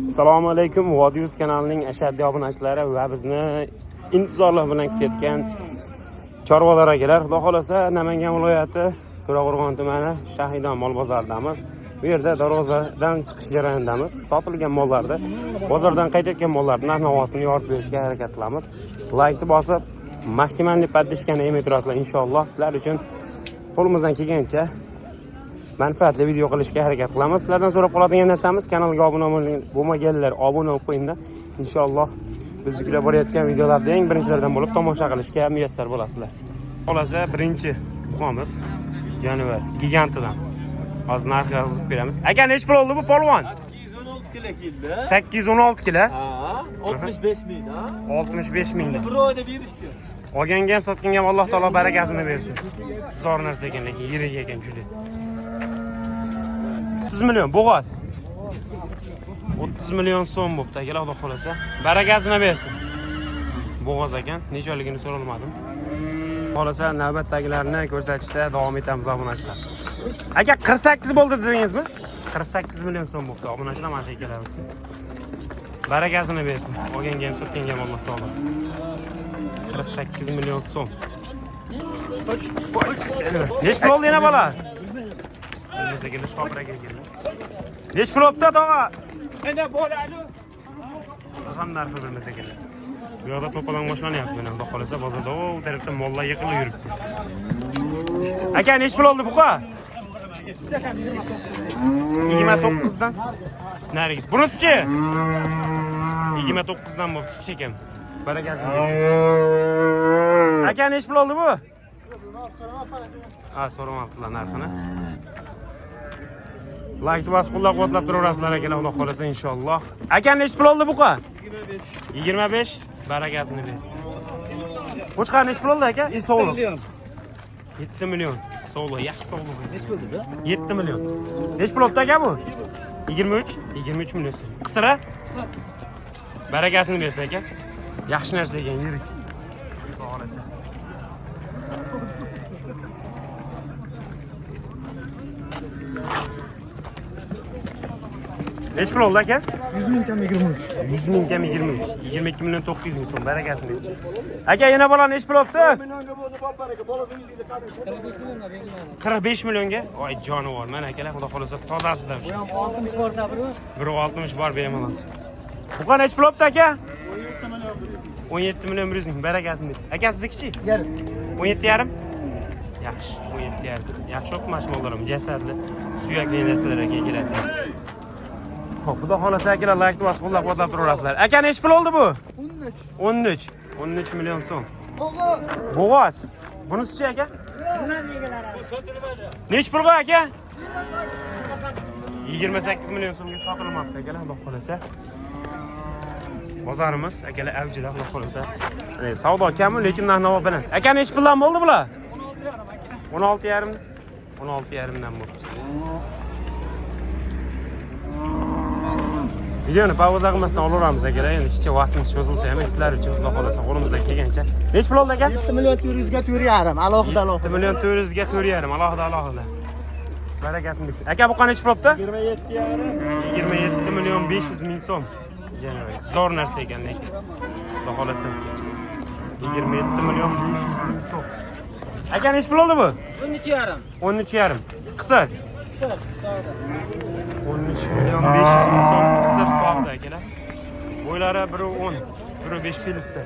Assalomu alaykum. Vodiyus kanalining ashaddiy obunachilari va bizni intizorlar bilan kutayotgan chorvalar akalar. Xudo xolasa Namangan viloyati To'raqo'rg'on tumani Shahidon mol bozoridamiz. Bu yerda darvozadan chiqish jarayonidamiz. Sotilgan mollarni, bozordan qaytayotgan mollarni narx-navosini yoritib berishga harakat qilamiz. Like bosib, maksimalni podpishkani emib turasizlar inshaalloh. Sizlar uchun qo'limizdan kelgancha manfaatli video qilishga harakat qilamiz. Sizlardan so'rab qoladigan narsamiz, kanalga obuna bo'lmaganlar obuna bo'lib qo'yinglar. Inshaalloh biz yuklab borayotgan videolarda eng birinchilardan bo'lib tomosha qilishga muyassar bo'lasizlar. Xolasa birinchi buqamiz jonivar gigantidan. Hozir narxi yozib beramiz. Aka nech pul oldi bu polvon? 816 kilo keldi. 816 kilo. Ha, 65 ming ha. 65 ming. Bir oyda berishdi. Olganga ham sotganga ham Alloh taolo barakasini bersin. Zo'r narsa ekan, lekin yirik ekan juda. 30 million bo'g'oz. 30 million so'm bo'pti akalar, Xudo xolasa. Barakasini bersin. Bo'g'oz ekan, nechaligini so'ralmadim. Xolasa navbatdagilarni ko'rsatishda davom etamiz obunachilar. Aka 48 bo'ldi dedingizmi? 48 million so'm bo'pti. Obunachilar mana shu ikkalamiz. Barakasini bersin. Olganga ham sotganga ham Alloh taolo. 48 million so'm. Nech pul oldi yana bola? Bilmasa kelib shopiraga keldi. Nech pul olibdi tog'a? Ana bo'ladi. Ham narxi bilmasa keldi. Bu yoqda to'polon boshlanyapti mana. Xudo xolasa bozorda u tarafda mollar yiqilib yuribdi. Aka nech pul oldi buqa? 29 dan. Narigiz. Bunisi-chi? 29 dan bo'pti chekam. Barakasini bersin. Aka nech pul oldi bu? Ha, so'ramabdilar narxini. Like bosib qo'llab-quvvatlab turaverasizlar akalar, Xudo xolasa inshaalloh. Aka nech pul oldi buqa? 25. Barakasini bersin. Qo'chqar nech pul oldi aka? Sog'liq. 7 million. Sog'liq, yaxshi sog'liq. Nech bo'ldi-da? 7 million. Nech pul oldi aka bu? 23. 23 million. Qisra? Barakasini bersin aka. Yaxshi narsa ekan, yirik. Xudo xolasa. Nech pul oldi aka? 100 ming kam 23. 100 ming kam 23. 22 million 900 ming so'm. Barakasini bersin. Aka yana bola nech pul olibdi? 1 millionga bo'ldi, bor baraka. Bolasingizga qadr. 45 millionga. Voy jonivor. Mana akalar, Xudo xolasa tozasidan. Bu ham 60 bor tabiri. Biri 60 bor bemalol. Buqa nech pul olibdi aka? 17 million 100 ming. Barakasini bersin. Aka siznikichi? Yarim. 17,5. Yaxshi, 17,5. Yaxshi o'qmash mollarim, jasadli, suyakli narsalarga kelasiz. Xo'p, Xudo xolasa akalar, like bosib qo'llab-quvvatlab turaverasizlar. Aka nech pul oldi bu? 13. 13 million so'm. Bo'g'oz. Bunisi-chi aka? Nech pul bu aka? 28 million so'mga sotilmoqda akalar, Xudo xolasa. Bozorimiz akalar avjida, Xudo xolasa. Savdo kami, lekin narx-navo baland. Aka nech puldan bo'ldi bular? 16,5. 16,5 dan bo'ldi. Videoni pauza qilmasdan olaveramiz akalar. Endi shuncha vaqtimiz cho'zilsa ham sizlar uchun Xudo xolasa qo'limizdan kelgancha. Nech pul oldi aka? 7 million 400 ga 4,5. Alohida 7 million 400 ga 4,5. Alohida. Barakasini bersin. Aka bu qancha pul olibdi? 27,5. 27 million 500 ming so'm. Zo'r narsa ekan lekin. Xudo xolasa. 27 million 500 ming so'm. Aka nech pul oldi bu? 13,5. 13,5. Qisir. 13 million 500 ming so'm qisir so'qdi akalar. Bo'ylari 1.10, 1.5 pilista.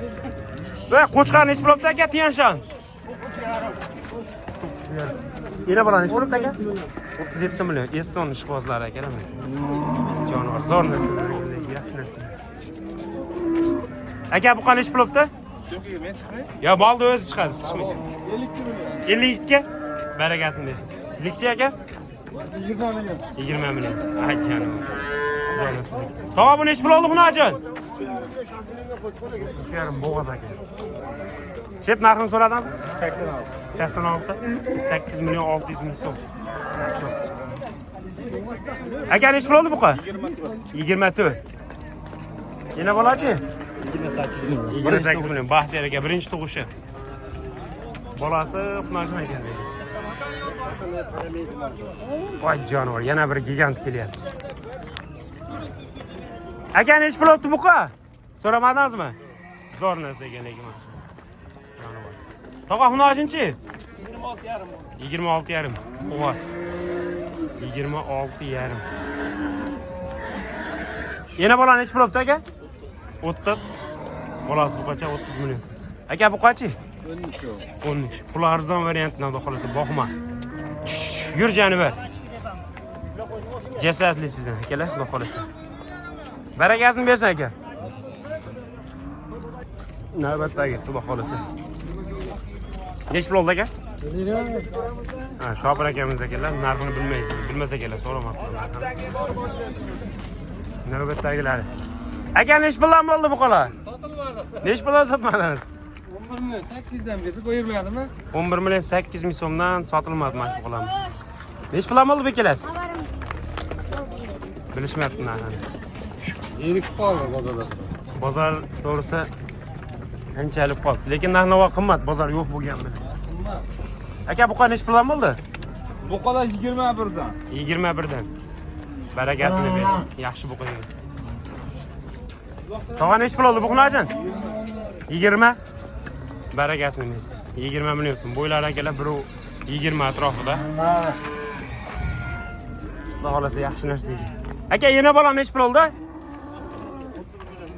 Va qo'chqar nech pul olibdi aka? Tiyanshan. Yana bilan nech pul olibdi aka? 37 million. Eston ishqibozlari akalar. Jonivor, zo'r narsalar, yaxshi narsa. Aka bu qancha pul olibdi? Men chiqmay. Yo, bolda o'zi chiqadi, chiqmaysiz. 52. Barakasini bersin. Siznikichi aka? 20 million. 20 million. Ay canım. Zo'r narsa. Tog'a bu nech pul oldi buni ajin? 3,5 bo'g'oz aka. Shep narxini so'radingizmi? 86. 8 million 600 ming so'm. Aka nech pul oldi buqa? 24. Yana bolachi? 28 million. 28 million. Baxtiyor aka birinchi tug'ishi. Bolasi Xunojin ekan dedi. Voy jonivor, yana bir gigant kelyapti. Aka nechi pul olibdi buqa? So'ramadingizmi? Zo'r narsa ekan lekin. Jonivor. Tog'a xunojinchi? 26,5. 26,5. Uvas. 26,5. Yana bola nechi pul olibdi aka? 30. Bolasi buqacha 30 million. Aka buqachi? 13. Pul arzon variantdan xudo xolasa boqma. Yur janivar. Jasadlisidan akalar xudo xolasa. Barakasini bersin aka. Navbatdagi xudo xolasa. Nechi pul oldi aka? Ha, Shopir akamiz akalar narxini bilmaydi. Bilmasa kelar so'ramabdi. Navbatdagilari. Aka nechi puldan bo'ldi bu qola? Sotilmadi. Nechi puldan sotmadingiz? 11,800 dan berib qo'yilmadimi? 11,800,000 so'mdan sotilmadi mana shu qolamiz. Nechi puldan bo'ldi bekelas? Bilishmayapti narxini. Zerikib qoldi bozorda. Bozor to'g'risi anchalik qoldi. Lekin narx-navo qimmat, bozor yo'q bo'lgan bilan. Aka bu nechi puldan bo'ldi? Bu qolar 21 dan. 21 dan. Barakasini bersin. Yaxshi bu qo'ying. Tog'a nechi pul oldi bu xunajon? 20. Barakasini bersin. 20 million so'm. Bo'ylari akalar birov 20 atrofida. Ha. Xudo xolasa yaxshi narsa ekan. Aka yana bola nechi pul oldi?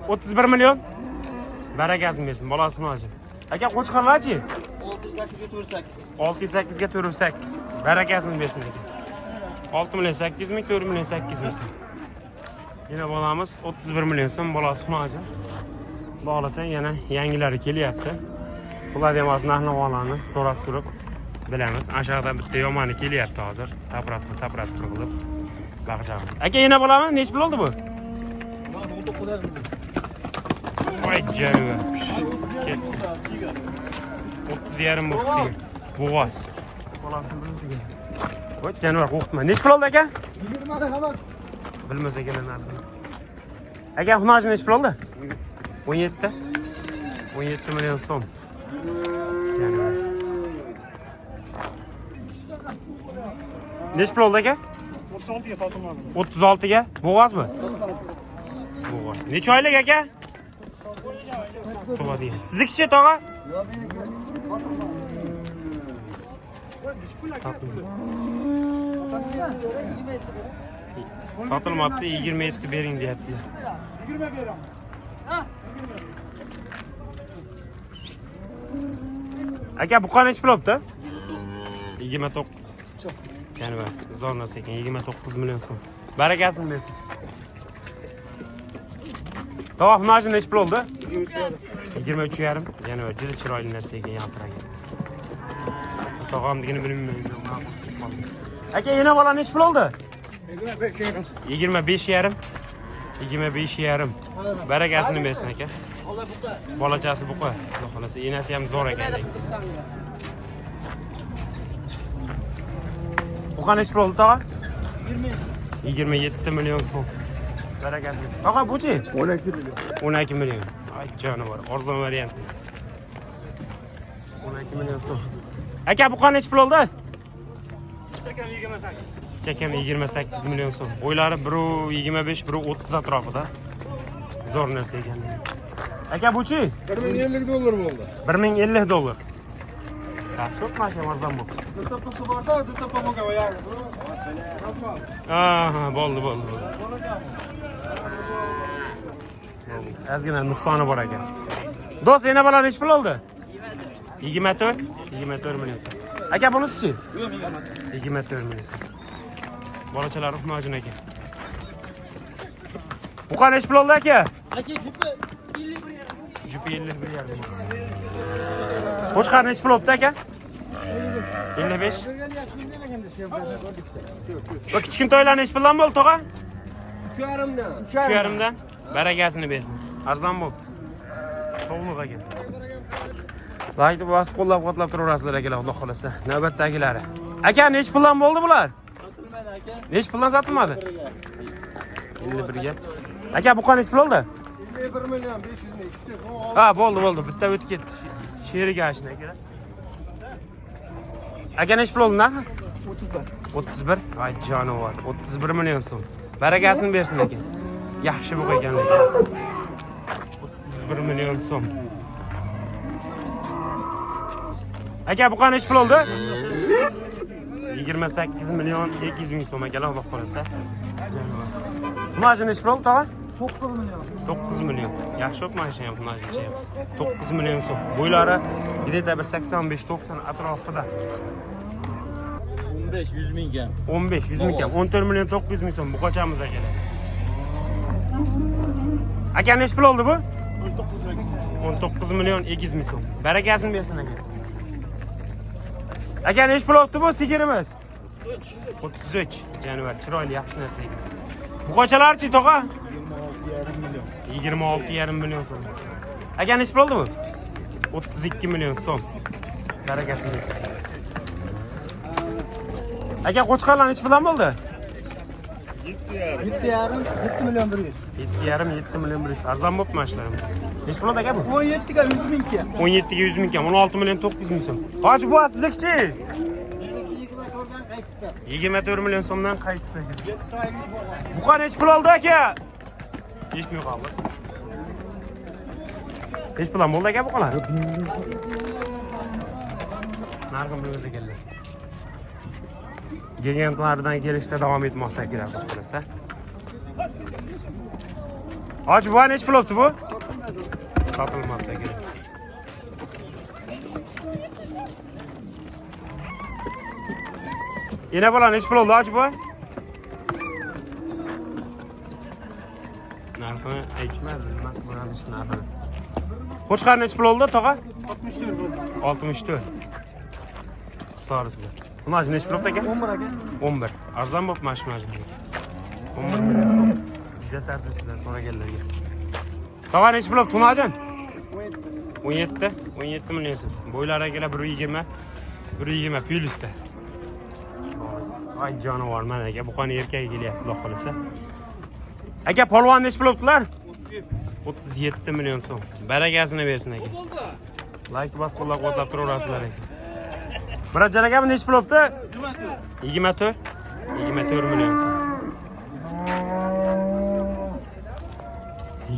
31 million. Barakasini bersin. Bolasi xunajon. Aka qo'chqarlarchi? 608 ga 48. 608 ga 48. Barakasini bersin aka. 6 million 800 ming, 4 million 800 ming. Yana bolamiz 31 million so'm bolasi xunoji. Xudo xolasa yana yangilari kelyapti. Ular emas narx-navolarni so'rab turib bilamiz. Aşağıda bitta yomoni kelyapti hozir. Tapratib qilib. Bag'jag'im. Aka yana bolami? Nech pul oldi bu? Voy janiva. 30,5 bu kisiga. Bo'g'oz. Bolasini bilmasiga. Voy janivar qo'rqitma. Nech pul oldi aka? 20 da xolos. Bilmasa kelinadi. Aka xunoji nech pul oldi? 17. 17 million so'm. Janivar. Nech pul oldi aka? 36 ga sotilmadi. 36 ga. Bo'g'ozmi? Bo'g'oz. Necha oylik aka? Tug'adi. Siznikichi tog'a? Sotilmabdi, 27 bering deyaptilar. 20 beraman. Aka bu qancha pul olibdi? 29. Janivar, zo'r narsa ekan, 29 million so'm. Barakasini bersin. Tog'a xunojin necha pul oldi? 23,5. Janivar, juda chiroyli narsa ekan, yaltiragan. Tog'amdigini bilmayman. Aka yana bola necha pul oldi? 25,5. 25,5. Barakasini bersin aka. Bolachasi buqa. Xudo xolasa, enasi ham zo'r ekan. Buqa necha pul oldi tog'a? 27 million so'm. Barakasini bersin. Tog'a buchi? 12 million. 12 million. Ay jonivar, arzon variant. 12 million so'm. Aka buqa necha pul oldi? Chakam 28. Chakam 28 million so'm. Bo'ylari biri 25, biri 30 atrofida. Zo'r narsa ekan. Aka buchi? $1050 bo'ldi. 1050 dollar. Yaxshi, mashina arzon bu. Bitta pusi borda, bitta pomoga qo'yadi. Aha, bo'ldi. Ozgina nuqsoni bor ekan. Do'st, yana bola necha pul oldi? 24 million so'm. Aka bunisi-chi? 24 million so'm. Bolachalar xunojin aka. Bu qancha necha pul oldi aka? Aka Jupi 50 milliard. Qo'chqar necha pul olibdi aka? 55. Va kichkintoylar necha puldan bo'ldi tog'a? 3,5 dan. 3,5 dan. Barakasini bersin. Arzon bo'libdi. To'g'liq ekan. Like bosib qo'llab-quvvatlab turaverasizlar akalar, xudo xolasa. Navbatdagilari. Aka necha puldan bo'ldi bular? Sotilmadi aka. Necha puldan sotilmadi? 51 ga. Aka bu qancha pul oldi? 51 million 500 ming. Ha, bo'ldi. Bitta o'tib ketdi. Sheriga ashna akalar. Aka necha pul oldi narxi? 31. 31. Ay jonivar. 31 million so'm. Barakasini bersin aka. Yaxshi bu ekanligi. 31 million so'm. Aka bu qancha pul oldi? 28 million 200 ming so'm akalar, Alloh qolsa. Majin ish pul oldi, tog'a? 9 milyon. 9 million. Yaxshi o'tmashgan ham bunaqancha ham. 9 million so'm. Bo'ylari где-то 185-90 atrofida. 15-100 ming kam. 15-100 ming kam. 14 million 900 ming so'm bu qochamiz akalar. Aka nech pul oldi bu? 19 million 200 ming so'm. Barakasini bersin aka. Aka nech pul oldi bu sigirimiz? 33 januar. Chiroyli yaxshi narsa ekan. Bu qochalarchi tog'a? 26,5 million so'm. Aka nech pul oldi bu? 32 million so'm. Barakasini bersin. Aka qo'chqarlar nech puldan bo'ldi? 7,5 milyon 100. 7,5 million 100. Arzon bo'pti mashlar. Nech pul oldi aka bu? 17 ga 100 ming kam. 17 ga 100 ming kam, 16 million 900 ming so'm. Hoji bu siznikichi? 24 million so'mdan qaytdi. Bu qancha nech pul oldi aka? Eshitmay qoldi. Nech puldan bo'ldi aka bu qolar? Narxim bilmasa keldi. Gigantlardan kelishda davom etmoqda kerak bo'lsa. Hoji bu nech pul oldi bu? Sotilmoqda kerak. Yana bola nech pul oldi hoji bu? Narxini aytmadi, nima qilamiz narxini. Qo'chqar nech pul oldi tog'a? 64 bo'ldi. 64. Hisorisida. Buni nech pul oldi aka? 11 aka. 11. Arzon bo'pti mana shu majmurga. 11 million so'm. Jasartisidan so'raganlarga. Tog'a nech pul oldi Tunajon? 17. 17 million so'm. Bo'ylari akalar 120. 120 plyusda. Ay jonivor mana aka, bu qani erkagi kelyapti, Alloh qolsa. Aka polvon nech pul oldilar? 37 million so'm. Barakasini bersin aka. Like bos qo'llab-quvvatlab turaverasizlar aka. Murodjon aka bu nech pul oldi? 24. 24 million so'm.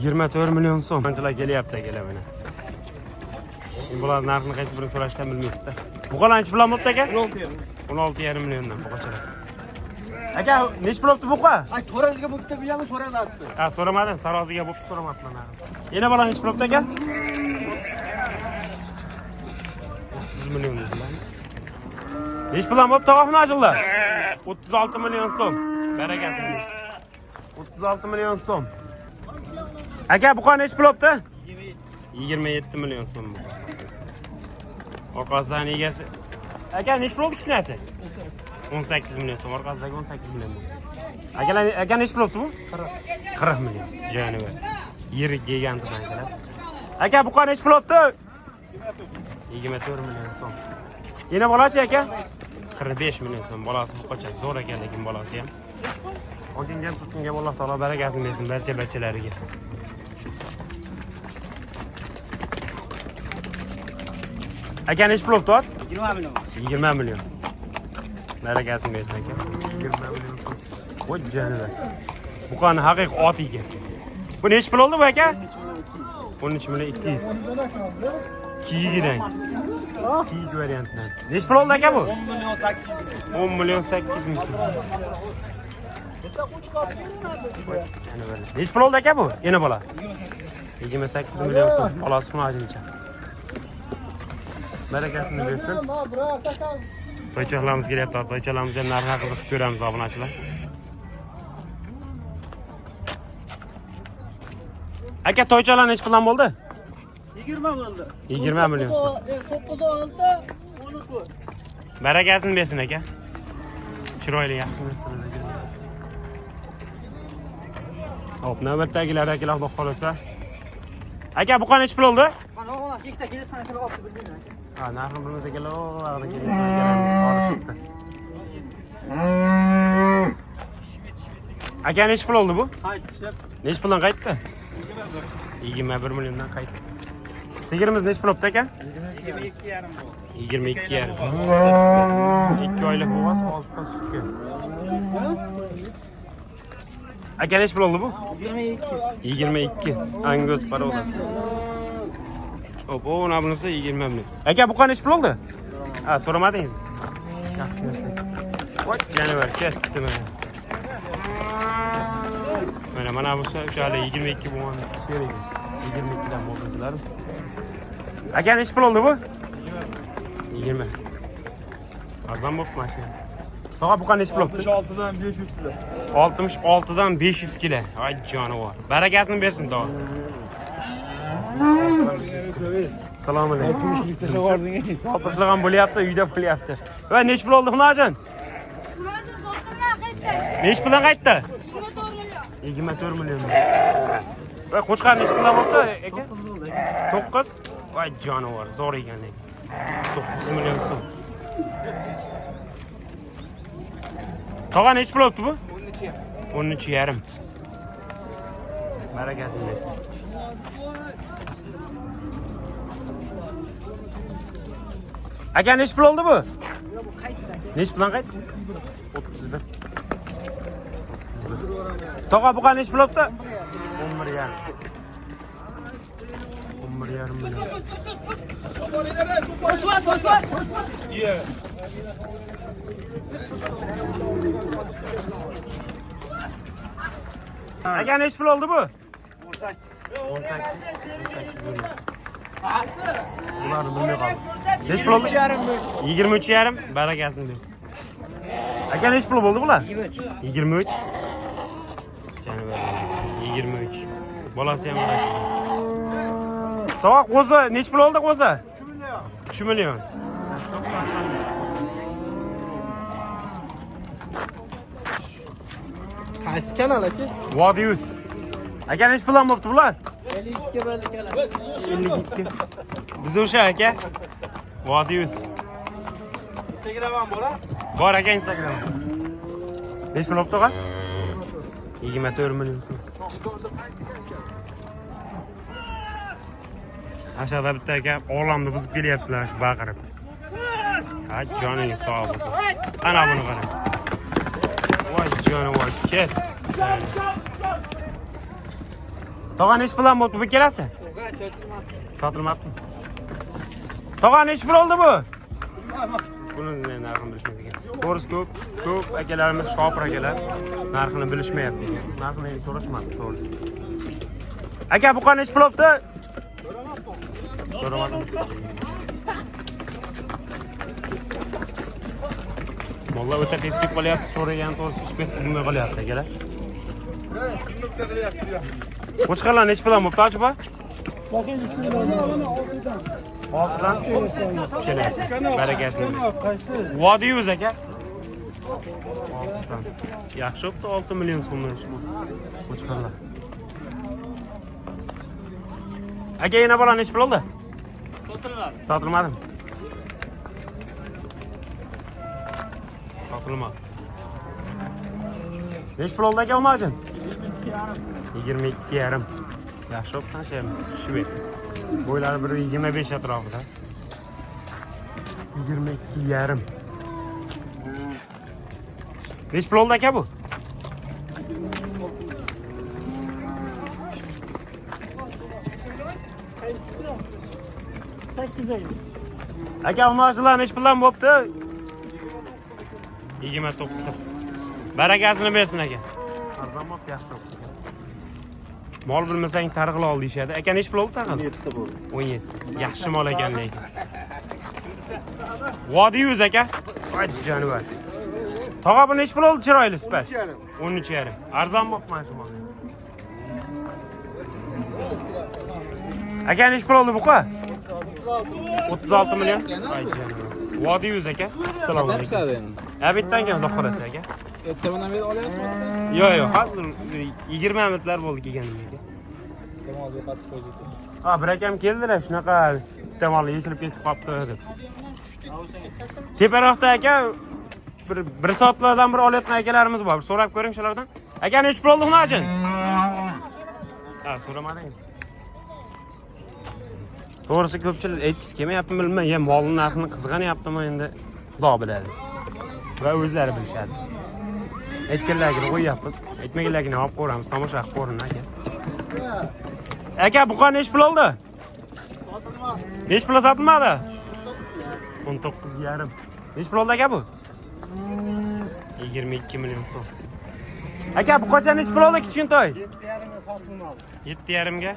24 million so'm. Qanchalar kelyapti akalar mana. Bular narxini qaysi birini so'rashdan bilmaysizda. Bu qalanchi bilan bo'ldi aka? 16,5 milliondan bu qachalar. Aka, nech pul oldi bu qa? Ay, to'raziga bo'pti, bu ham so'radi. Ha, so'ramadim, taroziga bo'pti so'ramabman. Yana bola nech pul oldi aka? 30 million dedilar. Nech puldan bo'ldi tog'a hunajillar? 36 million so'm. Barakasini bersin. 36 million so'm. Aka, bu qa nech pul oldi? 27 million so'm bu. Orqasidan egasi. Aka, nech pul oldi kichinasi? 18 million so'm. Orqasidagi 18 million bo'ldi. Aka nech pul oldi bu? 40 million. Jonivar. Yirik gigantidan akalar. Aka, bu qa nech pul oldi? 24 million so'm. Yana bolachi aka? 45 million so'm. Bolasi bu qacha zo'r ekan, lekin bolasi ham. Olgan tutgan Alloh taolo barakasini bersin barcha-barchalariga. Aka nech pul oldi? 20 million. 20 million. Barakasini bersin aka. 20 million so'm. Voy jonivar. Bu qani haqiqiy ot ekan. Bu nech pul oldi bu aka? 13 million 200. Kiyigidan. Kiyik variantidan. Nech pul oldi aka bu? 10 million 800 ming so'm. Nech pul oldi aka bu? Yana bola. 28 million so'm. Bolasi hunajincha. Barakasini bersin. To'ychoqlarimiz kelyapti. To'ychoqlarimiz ham narxini qiziqib ko'ramiz obunachilar. Aka, to'ychoqlar nech puldan bo'ldi? 20 bo'ldi. 20 million so'm. 9 oldi, 10. Barakasini bersin aka. Chiroyli yaxshi narsalar aka. Hop, navbatdagilar akalar Xudo xolasa. Aka, bu qancha pul oldi? Mana ikkita kelib qancha oldi bilmayman. Ha, narxini bilmasa kelar, kelamiz, olishibdi. Aka, nech pul oldi bu? Qaytishib. Nech puldan qaytdi? 21 milliondan qaytdi. Sigirimiz nech pul oldi aka? 22,5 bo'ldi. 22,5. 2 oylik bo'g'az, 6 ta sutga. Aka nechi pul oldi bu? 22. 22. Angus parodasi. Hop, ona bunisi 20 ming. Aka bu qancha pul oldi? Ha, so'ramadingizmi? Yaxshi narsa. Voy, janavar ketdi mana. Mana bo'lsa o'sha 22 bo'lgan sherik. 22 dan bo'ldilar. Aka nechi pul oldi bu? 20. Arzon bo'pti mashina. Tog'a bu qancha pul oldi? 66 dan 500 kilo. 66 dan 500 kilo. Ay jonivor. Barakasini bersin tog'a. Assalomu alaykum. Topishlig'am bo'lyapti, uyda bo'lyapti. Va nechi pul oldi Xunojon? Nechi puldan qaytdi? 24 million. Va qo'chqar nechi puldan bo'ldi, aka? 9. Voy jonivor, zo'r ekan. 9 million so'm. Tog'a nechi pul oldi bu? 13,5. Barakasini bersin. Aka nechi pul oldi bu? Nechi puldan qaytdi? 31. 31. Tog'a bu qancha nechi pul oldi? 11,5. 11,5 million. Aka nechi pul oldi bu? 18 million. Bunlarni bilmay qoldim. Nechi pul oldi? 23,5. Barakasini bersin. Aka nechi pul bo'ldi bular? 23. Janavar. 23. Bolasi ham qancha? Tog'a qo'zi nechi pul oldi qo'zi? 3 million. Qaysi kanal aka? Vodiyus. Aka nechi puldan bo'pti bular? 52 bo'ldi kanal. 52. Biz o'sha aka. Vodiyus. Instagram ham bor-a? Bor aka Instagram. Nechi pul oldi tog'a? 24 million so'm. Aşağıda bitta aka olamni buzib kelyaptilar shu baqirib. Ha, joningiz sog' bo'lsin. Ana buni qarang. Voy jonivor, ket. Tog'a nechi puldan bo'ldi bu ikkalasi? Sotilmabdi. Tog'a nechi pul oldi bu? Buni narxini bilishmaymiz ekan. To'g'risi ko'p akalarimiz shopir akalar narxini bilishmayapti ekan. Narxini so'rashmadi to'g'risi. Aka bu qancha nechi pul oldi? So'ramadim. Mollar o'ta tezkib qolyapti, so'ragan to'g'risi uspet qilmay qolyapti akalar. Qo'chqarlar nechi puldan bo'pti ochiba? 6dan kelasi. Barakasini bersin. Vodiyuz aka. 6dan. Yaxshi bo'pti, 6 million so'mdan ushbu qo'chqarlar. Aka yana bola nechi pul oldi? Sotilmadim. Sotilmadi. Nechi pul oldi aka Umarjon? 22,5. Yaxshi bo'pti, qanchamiz? Shved. Bo'ylari 1,25 atrofida. 22,5. Nechi pul oldi aka bu? Aka umarjilar nechi puldan bo'pti? 29. Barakasini bersin aka. Arzon bo'pti, yaxshi bo'pti. Mol bilmasang targ'ila ol deyshadi. Aka nechi pul oldi tag'in? 17 bo'ldi. 17. Yaxshi mol ekan lekin. Vodiyuz aka. Voy jonivar. Tog'a bu nechi pul oldi chiroyli sifat? 13,5. Arzon bo'pti mana shu mol. Aka nechi pul oldi bu qa? 36 million. Voy jonivar. Vodiyuz aka. Assalomu alaykum. Abitdan keldi xudo xolasa aka. Ertadan beri olyapsizmi? Yo'q, hozir 20 minutlar bo'ldi kelganimga. Kamolga qatib qo'ydik. Ha, bir akam keldilar, shunaqa tamomla yechilib ketib qolibdi deb. Teparoqda aka bir soatlardan bir olayotgan akalarimiz bor. So'rab ko'ring shulardan. Aka nechi pul oldi Xunojon? Ha, so'ramadingiz. To'g'risi ko'pchilik aytgisi kelmayaptimi bilmayman. Ya molning narxini qizg'anyaptimi endi Xudo biladi. Va o'zlari bilishadi. Aytganlarni qo'yyapmiz. Aytmaganlarni olib ko'ramiz, tomosha qilib ko'ring aka. Aka, buqa nech pul oldi? Nech pul sotilmadi? 19,5. Nech pul oldi aka bu? 22 million so'm. Aka, bu qocha nech pul oldi kichkintoy? 7,5 ga.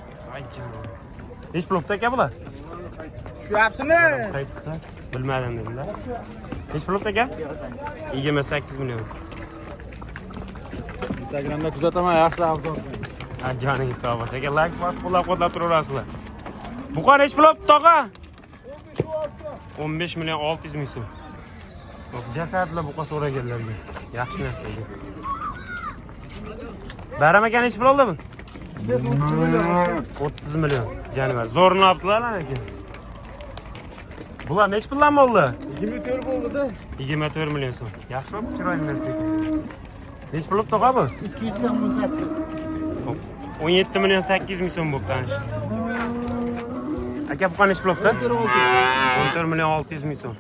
Nech pul oldi aka bular? Tushyapsizmi? Qaytibdi. Bilmadim dedilar. Nech pul oldi aka? 28 million. Instagramda kuzataman, yaxshi arzon. Ha, joning sog' bo'lsin aka, like bosib qo'llab-quvvatlab turaverasizlar. Buqa nech pul oldi tog'a? 15 million 600 ming so'm. Jasadlar buqa so'raganlarga. Yaxshi narsaga. Baram aka nech pul oldi bu? 30 million. Janivar. Zo'rni olibdilar aka. Bular nech puldan oldi? 24 bo'ldi-da. 24 million so'm. Yaxshi olib chiroyli narsa ekan. Nech pul oldi tog'a bu? 17 million 800 ming so'm bo'lib tanishsiz. Aka buqa nech pul oldi? 14 million 600 ming so'm.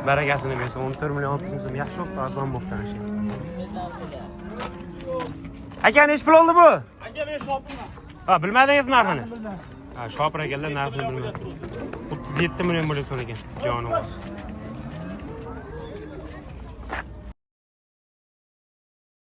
Barakasini bersin, 14 million 600 ming so'm. Yaxshi olib, arzon bo'lib tanishing. Aka nech pul oldi bu? Aka men shopman. Ha, bilmadingiz narxini? Ha, shopir ekanlar narxini bilmayapti. 37 million bo'lib so'ragan. Joni bor.